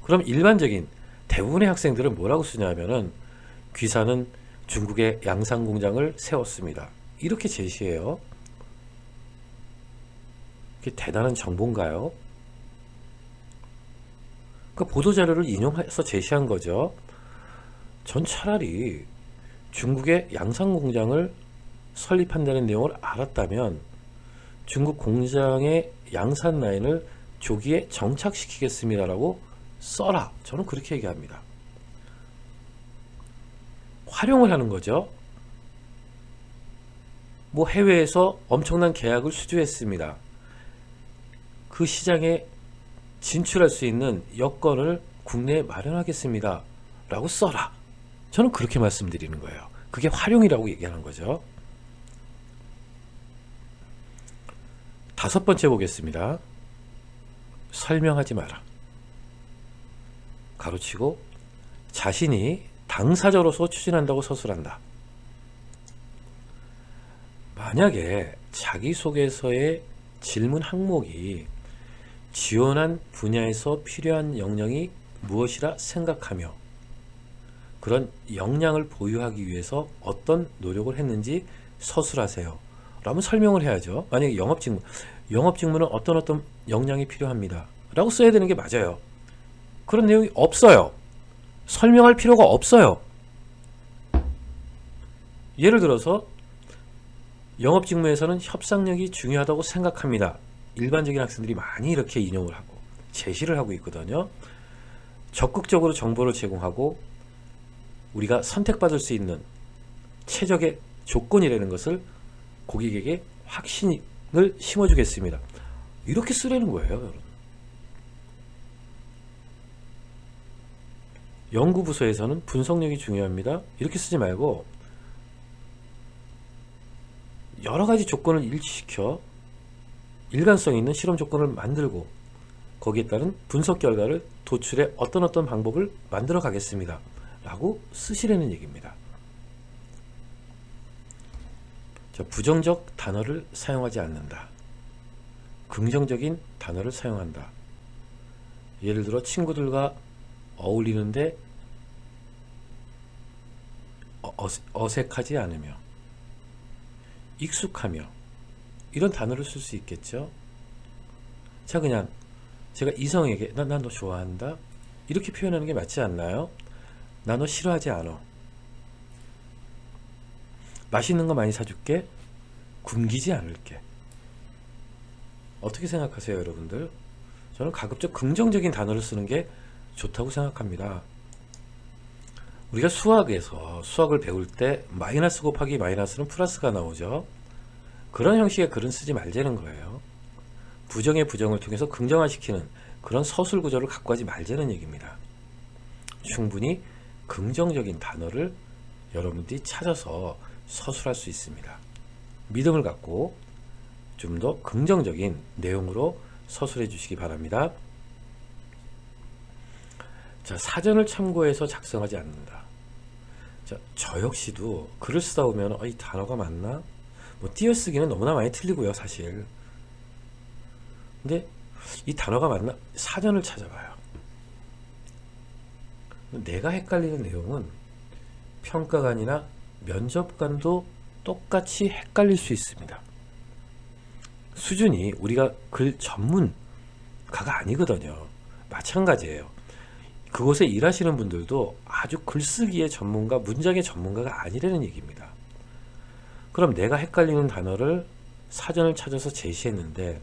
그럼 일반적인 대부분의 학생들은 뭐라고 쓰냐면은 귀사는 중국에 양산 공장을 세웠습니다. 이렇게 제시해요. 이게 대단한 정보인가요? 그 보도자료를 인용해서 제시한 거죠. 전 차라리 중국에 양산 공장을 설립한다는 내용을 알았다면 중국 공장의 양산 라인을 조기에 정착시키겠습니다라고 써라. 저는 그렇게 얘기합니다. 활용을 하는 거죠. 뭐 해외에서 엄청난 계약을 수주했습니다. 그 시장에 진출할 수 있는 여건을 국내에 마련하겠습니다 라고 써라. 저는 그렇게 말씀드리는 거예요. 그게 활용이라고 얘기하는 거죠. 다섯 번째 보겠습니다. 설명하지 마라. 가로치고 자신이 당사자로서 추진한다고 서술한다. 만약에 자기소개서의 질문 항목이 지원한 분야에서 필요한 역량이 무엇이라 생각하며 그런 역량을 보유하기 위해서 어떤 노력을 했는지 서술하세요 라면 설명을 해야죠. 만약에 영업직무는 어떤 역량이 필요합니다 라고 써야 되는 게 맞아요. 그런 내용이 없어요. 설명할 필요가 없어요. 예를 들어서 영업직무에서는 협상력이 중요하다고 생각합니다. 일반적인 학생들이 많이 이렇게 인용을 하고 제시를 하고 있거든요. 적극적으로 정보를 제공하고 우리가 선택받을 수 있는 최적의 조건이라는 것을 고객에게 확신을 심어주겠습니다. 이렇게 쓰라는 거예요, 여러분. 연구부서에서는 분석력이 중요합니다. 이렇게 쓰지 말고 여러 가지 조건을 일치시켜 일관성 있는 실험 조건을 만들고 거기에 따른 분석 결과를 도출해 어떤 방법을 만들어 가겠습니다 라고 쓰시라는 얘기입니다. 자, 부정적 단어를 사용하지 않는다. 긍정적인 단어를 사용한다. 예를 들어 친구들과 어울리는데 어색하지 않으며 익숙하며 이런 단어를 쓸 수 있겠죠. 자, 그냥 제가 이성에게 나 너 좋아한다 이렇게 표현하는 게 맞지 않나요? 나 너 싫어하지 않아. 맛있는 거 많이 사줄게. 굶기지 않을게. 어떻게 생각하세요, 여러분들? 저는 가급적 긍정적인 단어를 쓰는 게 좋다고 생각합니다. 우리가 수학에서 수학을 배울 때 마이너스 곱하기 마이너스는 플러스가 나오죠. 그런 형식의 글은 쓰지 말자는 거예요. 부정의 부정을 통해서 긍정화시키는 그런 서술 구조를 갖고 하지 말자는 얘기입니다. 충분히 긍정적인 단어를 여러분들이 찾아서 서술할 수 있습니다. 믿음을 갖고 좀 더 긍정적인 내용으로 서술해 주시기 바랍니다. 자, 사전을 참고해서 작성하지 않는다. 자, 저 역시도 글을 쓰다 보면 이 단어가 맞나? 뭐 띄어쓰기는 너무나 많이 틀리고요, 사실. 근데 이 단어가 맞나? 사전을 찾아봐요. 내가 헷갈리는 내용은 평가관이나 면접관도 똑같이 헷갈릴 수 있습니다. 수준이 우리가 글 전문가가 아니거든요. 마찬가지예요. 그곳에 일하시는 분들도 아주 글쓰기의 전문가, 문장의 전문가가 아니라는 얘기입니다. 그럼 내가 헷갈리는 단어를 사전을 찾아서 제시했는데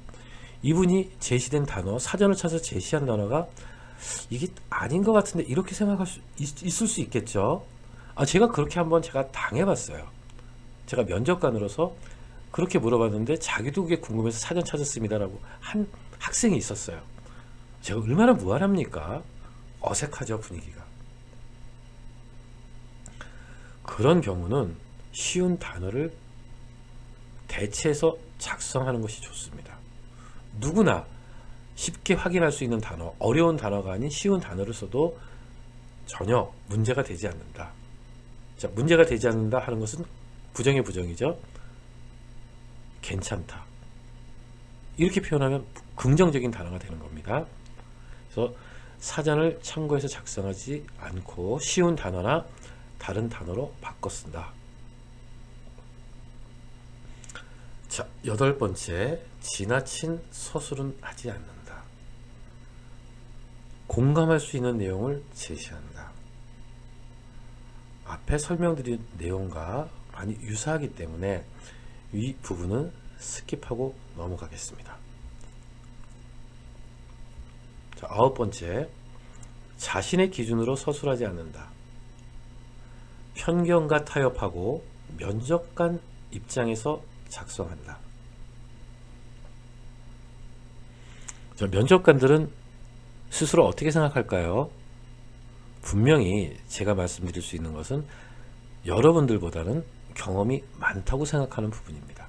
이분이 제시된 단어, 사전을 찾아서 제시한 단어가 이게 아닌 것 같은데 이렇게 생각할 수 있을 수 있겠죠. 제가 그렇게 한번 제가 당해봤어요. 제가 면접관으로서 그렇게 물어봤는데 자기도 그게 궁금해서 사전 찾았습니다라고 한 학생이 있었어요. 제가 얼마나 무안합니까? 어색하죠, 분위기가. 그런 경우는 쉬운 단어를 대체해서 작성하는 것이 좋습니다. 누구나 쉽게 확인할 수 있는 단어, 어려운 단어가 아닌 쉬운 단어를 써도 전혀 문제가 되지 않는다. 자, 문제가 되지 않는다 하는 것은 부정의 부정이죠. 괜찮다. 이렇게 표현하면 긍정적인 단어가 되는 겁니다. 그래서 사전을 참고해서 작성하지 않고 쉬운 단어나 다른 단어로 바꿔 쓴다. 자, 8번째, 지나친 서술은 하지 않는다. 공감할 수 있는 내용을 제시한다. 앞에 설명드린 내용과 많이 유사하기 때문에 이 부분은 스킵하고 넘어가겠습니다. 자, 9번째, 자신의 기준으로 서술하지 않는다. 편견과 타협하고 면접관 입장에서 작성한다. 자, 면접관들은 스스로 어떻게 생각할까요? 분명히 제가 말씀드릴 수 있는 것은 여러분들보다는 경험이 많다고 생각하는 부분입니다.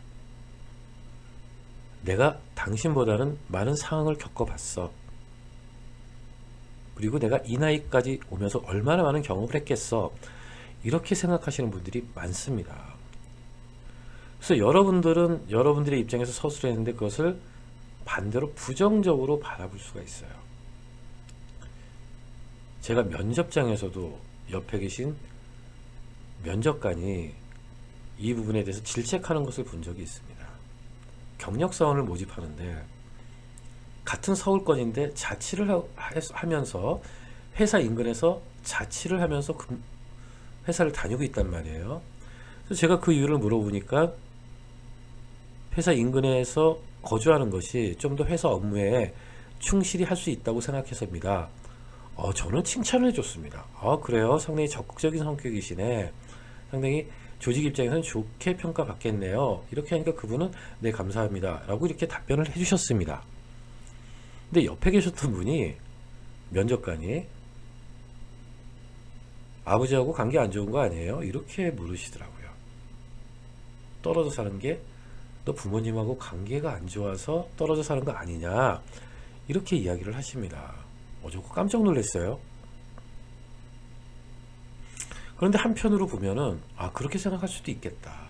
내가 당신보다는 많은 상황을 겪어봤어. 그리고 내가 이 나이까지 오면서 얼마나 많은 경험을 했겠어. 이렇게 생각하시는 분들이 많습니다. 그래서 여러분들은 여러분들의 입장에서 서술을 했는데 그것을 반대로 부정적으로 바라볼 수가 있어요. 제가 면접장에서도 옆에 계신 면접관이 이 부분에 대해서 질책하는 것을 본 적이 있습니다. 경력사원을 모집하는데 같은 서울권인데 자취를 하면서 회사 인근에서 자취를 하면서 회사를 다니고 있단 말이에요. 그래서 제가 그 이유를 물어보니까 회사 인근에서 거주하는 것이 좀 더 회사 업무에 충실히 할 수 있다고 생각해서입니다. 저는 칭찬을 해줬습니다. 그래요? 상당히 적극적인 성격이시네. 상당히 조직 입장에서는 좋게 평가받겠네요. 이렇게 하니까 그분은 네, 감사합니다 라고 이렇게 답변을 해주셨습니다. 근데 옆에 계셨던 분이, 면접관이, 아버지하고 관계 안 좋은 거 아니에요? 이렇게 물으시더라고요. 떨어져 사는 게 너 부모님하고 관계가 안 좋아서 떨어져 사는 거 아니냐, 이렇게 이야기를 하십니다. 저 깜짝 놀랐어요. 그런데 한편으로 보면은 그렇게 생각할 수도 있겠다.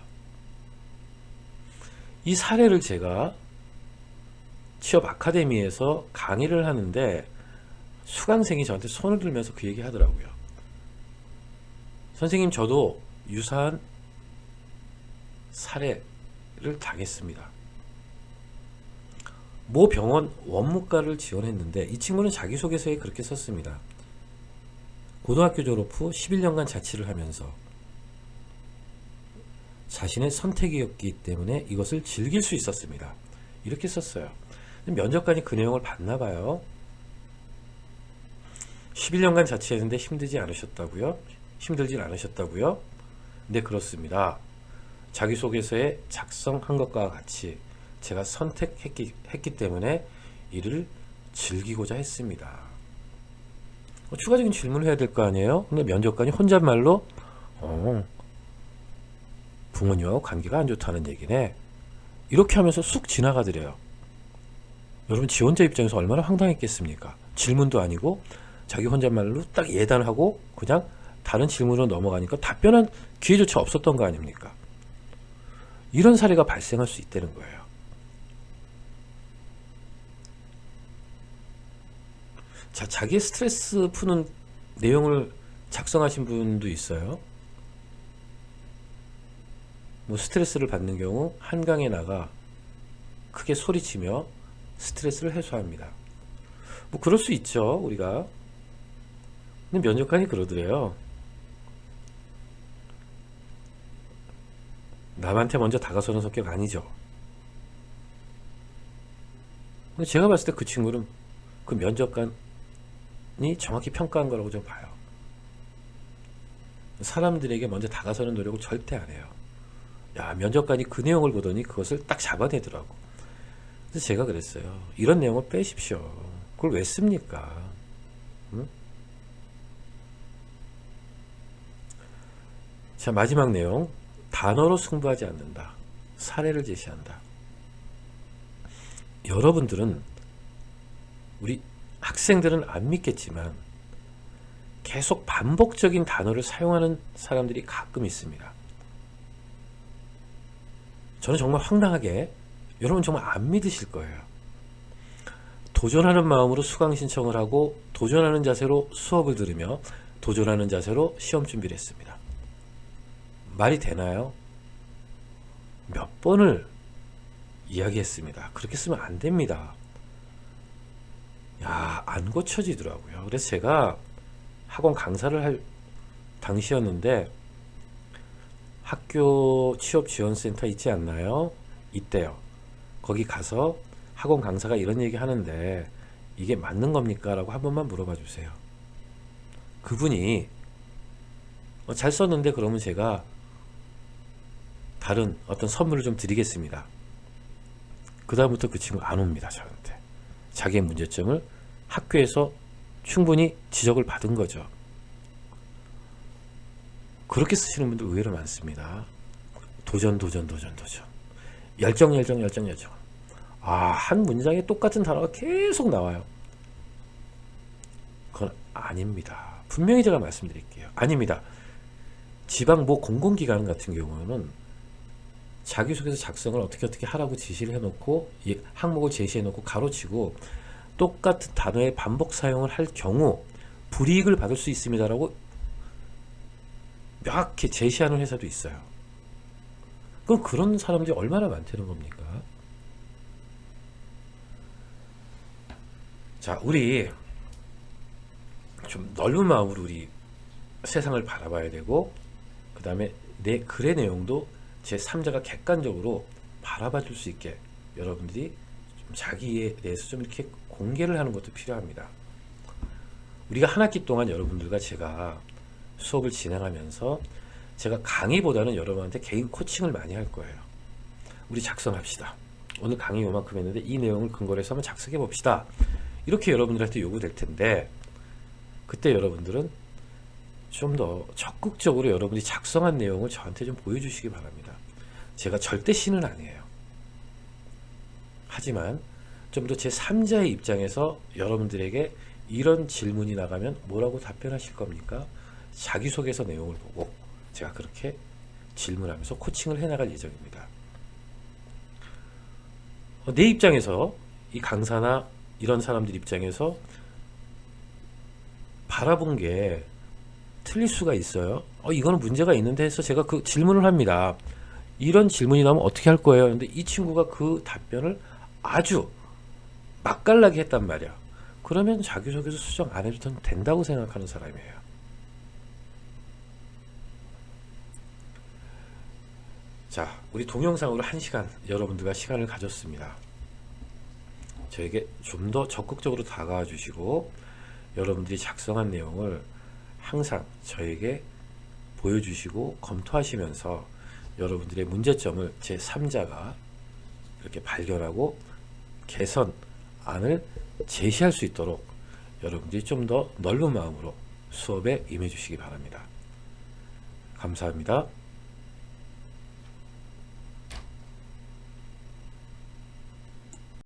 이 사례를 제가 취업 아카데미에서 강의를 하는데 수강생이 저한테 손을 들면서 그 얘기 하더라고요. 선생님, 저도 유사한 사례를 당했습니다. 모 병원 원무과를 지원했는데 이 친구는 자기소개서에 그렇게 썼습니다. 고등학교 졸업 후 11년간 자취를 하면서 자신의 선택이었기 때문에 이것을 즐길 수 있었습니다. 이렇게 썼어요. 면접관이 그 내용을 봤나 봐요. 11년간 자취했는데 힘들진 않으셨다고요? 네, 그렇습니다. 자기소개서에 작성한 것과 같이 제가 선택했기 때문에 이를 즐기고자 했습니다. 추가적인 질문을 해야 될 거 아니에요? 근데 면접관이 혼잣말로 부모님하고 관계가 안 좋다는 얘기네, 이렇게 하면서 쑥 지나가더래요. 여러분, 지원자 입장에서 얼마나 황당했겠습니까? 질문도 아니고 자기 혼잣말로 딱 예단하고 그냥 다른 질문으로 넘어가니까 답변한 기회조차 없었던 거 아닙니까? 이런 사례가 발생할 수 있다는 거예요. 자, 자기 스트레스 푸는 내용을 작성하신 분도 있어요. 뭐 스트레스를 받는 경우 한강에 나가 크게 소리치며 스트레스를 해소합니다. 뭐 그럴 수 있죠, 우리가. 근데 면접관이 그러더래요. 남한테 먼저 다가서는 성격 아니죠. 근데 제가 봤을 때 그 친구는 그 면접관이 정확히 평가한 거라고 좀 봐요. 사람들에게 먼저 다가서는 노력을 절대 안 해요. 면접관이 그 내용을 보더니 그것을 딱 잡아내더라고. 그래서 제가 그랬어요. 이런 내용을 빼십시오. 그걸 왜 씁니까? 응? 자, 마지막 내용. 단어로 승부하지 않는다. 사례를 제시한다. 여러분들은, 우리 학생들은 안 믿겠지만 계속 반복적인 단어를 사용하는 사람들이 가끔 있습니다. 저는 정말 황당하게, 여러분 정말 안 믿으실 거예요. 도전하는 마음으로 수강 신청을 하고 도전하는 자세로 수업을 들으며 도전하는 자세로 시험 준비를 했습니다. 말이 되나요? 몇 번을 이야기했습니다. 그렇게 쓰면 안 됩니다. 안 고쳐지더라고요. 그래서 제가 학원 강사를 할 당시였는데, 학교 취업지원센터 있지 않나요? 있대요. 거기 가서 학원 강사가 이런 얘기 하는데 이게 맞는 겁니까? 라고 한 번만 물어봐 주세요. 그분이 잘 썼는데 그러면 제가 다른 어떤 선물을 좀 드리겠습니다. 그 다음부터 그 친구 안 옵니다, 저한테. 자기의 문제점을 학교에서 충분히 지적을 받은 거죠. 그렇게 쓰시는 분들 의외로 많습니다. 도전. 열정. 한 문장에 똑같은 단어가 계속 나와요. 그건 아닙니다. 분명히 제가 말씀드릴게요. 아닙니다. 지방 뭐 공공기관 같은 경우는 자기소개서 작성을 어떻게 하라고 지시를 해놓고 항목을 제시해놓고 가로치고 똑같은 단어의 반복 사용을 할 경우 불이익을 받을 수 있습니다라고 명확히 제시하는 회사도 있어요. 그럼 그런 사람들이 얼마나 많다는 겁니까? 자, 우리 좀 넓은 마음으로 우리 세상을 바라봐야 되고, 그 다음에 내 글의 내용도 제3자가 객관적으로 바라봐 줄 수 있게 여러분들이 좀 자기에 대해서 좀 이렇게 공개를 하는 것도 필요합니다. 우리가 한 학기 동안 여러분들과 제가 수업을 진행하면서 제가 강의보다는 여러분한테 개인 코칭을 많이 할 거예요. 우리 작성합시다. 오늘 강의 요만큼 했는데 이 내용을 근거로 해서 한번 작성해 봅시다. 이렇게 여러분들한테 요구될 텐데, 그때 여러분들은 좀 더 적극적으로 여러분이 작성한 내용을 저한테 좀 보여주시기 바랍니다. 제가 절대 신은 아니에요. 하지만 좀 더 제3자의 입장에서 여러분들에게 이런 질문이 나가면 뭐라고 답변하실 겁니까? 자기소개서 내용을 보고 제가 그렇게 질문하면서 코칭을 해나갈 예정입니다. 내 입장에서, 이 강사나 이런 사람들 입장에서 바라본 게 틀릴 수가 있어요. 이거는 문제가 있는데 해서 제가 그 질문을 합니다. 이런 질문이 나오면 어떻게 할 거예요? 근데 이 친구가 그 답변을 아주 맛깔나게 했단 말이야. 그러면 자기소개서 수정 안 해도 된다고 생각하는 사람이에요. 자, 우리 동영상으로 1시간 여러분들과 시간을 가졌습니다. 저에게 좀 더 적극적으로 다가와 주시고 여러분들이 작성한 내용을 항상 저에게 보여주시고 검토하시면서 여러분들의 문제점을 제3자가 이렇게 발견하고 개선안을 제시할 수 있도록 여러분들이 좀 더 넓은 마음으로 수업에 임해 주시기 바랍니다. 감사합니다.